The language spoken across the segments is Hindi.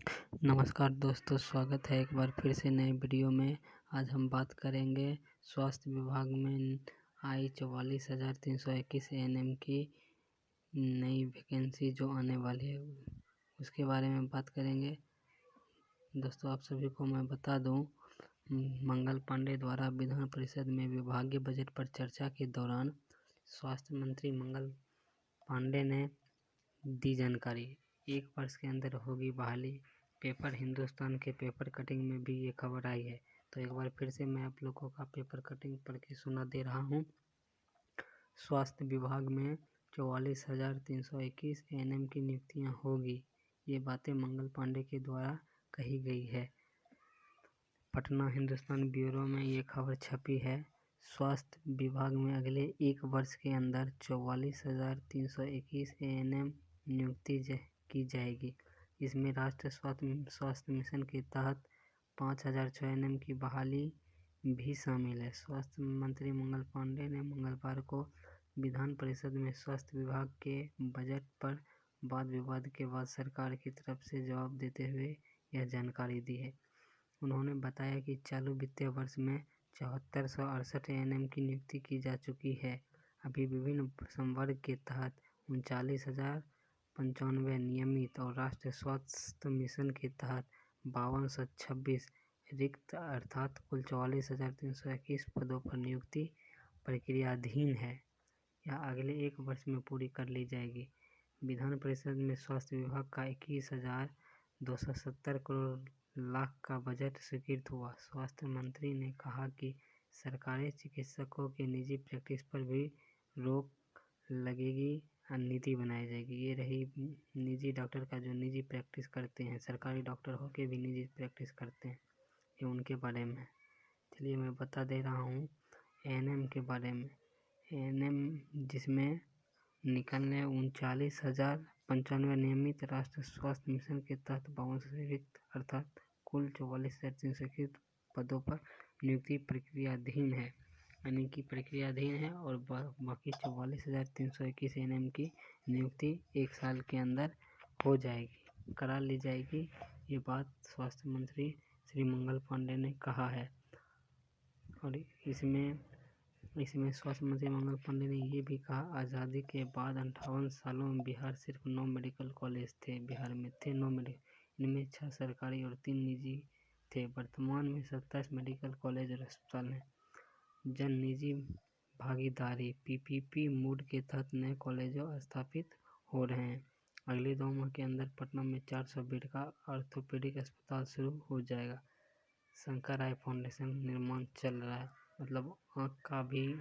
नमस्कार दोस्तों, स्वागत है एक बार फिर से नए वीडियो में। आज हम बात करेंगे स्वास्थ्य विभाग में आई 44,321 एएनएम की नई वैकेंसी जो आने वाली है उसके बारे में बात करेंगे। दोस्तों, आप सभी को मैं बता दूं, मंगल पांडे द्वारा विधान परिषद में विभागीय बजट पर चर्चा के दौरान स्वास्थ्य मंत्री मंगल पांडे ने दी जानकारी। 1 वर्ष के अंदर होगी बहाली। पेपर हिंदुस्तान के पेपर कटिंग में भी ये खबर आई है, तो एक बार फिर से मैं आप लोगों का पेपर कटिंग पढ़ के सुना दे रहा हूँ। स्वास्थ्य विभाग में 44,321 एएनएम की नियुक्तियाँ होगी। ये बातें मंगल पांडे के द्वारा कही गई है। पटना हिंदुस्तान ब्यूरो में ये खबर छपी है। स्वास्थ्य विभाग में अगले 1 वर्ष के अंदर 44,321 एएनएम नियुक्ति की जाएगी। इसमें राष्ट्रीय स्वास्थ्य मिशन के तहत 5,006 एएनएम की बहाली भी शामिल है। स्वास्थ्य मंत्री मंगल पांडे ने मंगलवार को विधान परिषद में स्वास्थ्य विभाग के बजट पर वाद विवाद के बाद सरकार की तरफ से जवाब देते हुए यह जानकारी दी है। उन्होंने बताया कि चालू वित्तीय वर्ष में 7468 एएनएम की नियुक्ति की जा चुकी है। अभी विभिन्न संवर्ग के तहत 39,095 नियमित और राष्ट्रीय स्वास्थ्य मिशन के तहत 5226 रिक्त अर्थात कुल 44,321 पदों पर नियुक्ति प्रक्रियाधीन है। यह अगले 1 वर्ष में पूरी कर ली जाएगी। विधान परिषद में स्वास्थ्य विभाग का 21,270 करोड़ लाख का बजट स्वीकृत हुआ। स्वास्थ्य मंत्री ने कहा कि सरकारी चिकित्सकों के निजी प्रैक्टिस पर भी रोक लगेगी और नीति बनाई जाएगी। ये रही निजी डॉक्टर का जो निजी प्रैक्टिस करते हैं, सरकारी डॉक्टर होके भी निजी प्रैक्टिस करते हैं, ये उनके बारे में। चलिए मैं बता दे रहा हूँ एएनएम के बारे में। एएनएम जिसमें निकलने 39,095 नियमित राष्ट्रीय स्वास्थ्य मिशन के तहत 52 रिक्त अर्थात कुल 44,321 पदों पर नियुक्ति प्रक्रियाधीन है, यानी कि प्रक्रियाधीन है और बाकी 44,321 एएनएम की नियुक्ति 1 साल के अंदर हो जाएगी, करा ली जाएगी। ये बात स्वास्थ्य मंत्री श्री मंगल पांडे ने कहा है। और इसमें स्वास्थ्य मंत्री मंगल पांडे ने ये भी कहा, आज़ादी के बाद 58 सालों में बिहार सिर्फ 9 मेडिकल कॉलेज थे। बिहार में थे 9 मेडिकल, इनमें 6 सरकारी और 3 निजी थे। वर्तमान में 27 मेडिकल कॉलेज और अस्पताल हैं। जन निजी भागीदारी पीपीपी मोड के तहत नए कॉलेजों स्थापित हो रहे हैं। अगले 2 माह के अंदर पटना में 400 बेड का ऑर्थोपेडिक अस्पताल शुरू हो जाएगा। शंकर आई फाउंडेशन निर्माण चल रहा है, मतलब आँख का भी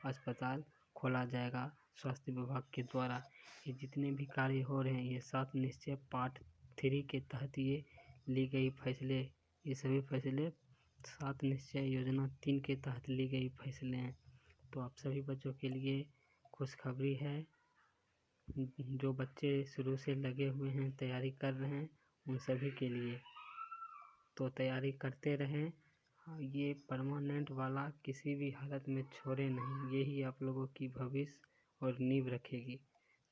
अस्पताल खोला जाएगा स्वास्थ्य विभाग के द्वारा। ये जितने भी कार्य हो रहे हैं, ये 7 निश्चय पार्ट 3 के तहत ये ली गई फैसले, ये सभी फैसले 7 निश्चय योजना 3 के तहत ली गई फैसले हैं। तो आप सभी बच्चों के लिए खुशखबरी है। जो बच्चे शुरू से लगे हुए हैं, तैयारी कर रहे हैं, उन सभी के लिए तो तैयारी करते रहें। ये परमानेंट वाला किसी भी हालत में छोड़े नहीं, यही आप लोगों की भविष्य और नींव रखेगी।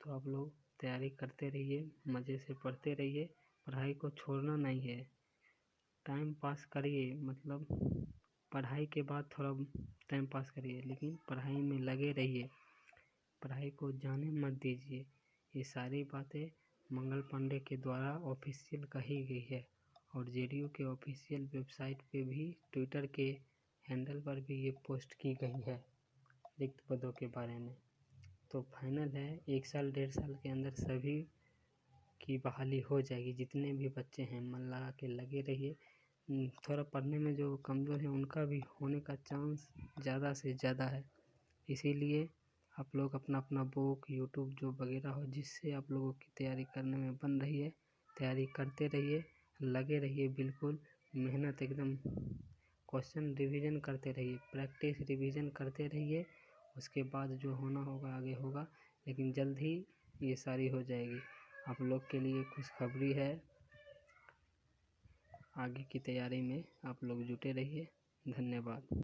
तो आप लोग तैयारी करते रहिए, मज़े से पढ़ते रहिए, पढ़ाई को छोड़ना नहीं है। टाइम पास करिए, मतलब पढ़ाई के बाद थोड़ा टाइम पास करिए, लेकिन पढ़ाई में लगे रहिए, पढ़ाई को जाने मत दीजिए। ये सारी बातें मंगल पांडे के द्वारा ऑफिशियल कही गई है और जेडीयू के ऑफिशियल वेबसाइट पे भी, ट्विटर के हैंडल पर भी ये पोस्ट की गई है रिक्त पदों के बारे में। तो फाइनल है, 1 साल 1.5 साल के अंदर सभी की बहाली हो जाएगी। जितने भी बच्चे हैं, मन लगा के लगे रहिए। थोड़ा पढ़ने में जो कमज़ोर है, उनका भी होने का चांस ज़्यादा से ज़्यादा है। इसीलिए आप लोग अपना अपना बुक, यूट्यूब जो वगैरह हो, जिससे आप लोगों की तैयारी करने में बन रही है, तैयारी करते रहिए, लगे रहिए, बिल्कुल मेहनत एकदम, क्वेश्चन रिवीजन करते रहिए, प्रैक्टिस रिवीजन करते रहिए। उसके बाद जो होना होगा आगे होगा, लेकिन जल्द ही ये सारी हो जाएगी। आप लोग के लिए खुशखबरी है। आगे की तैयारी में आप लोग जुटे रहिए। धन्यवाद।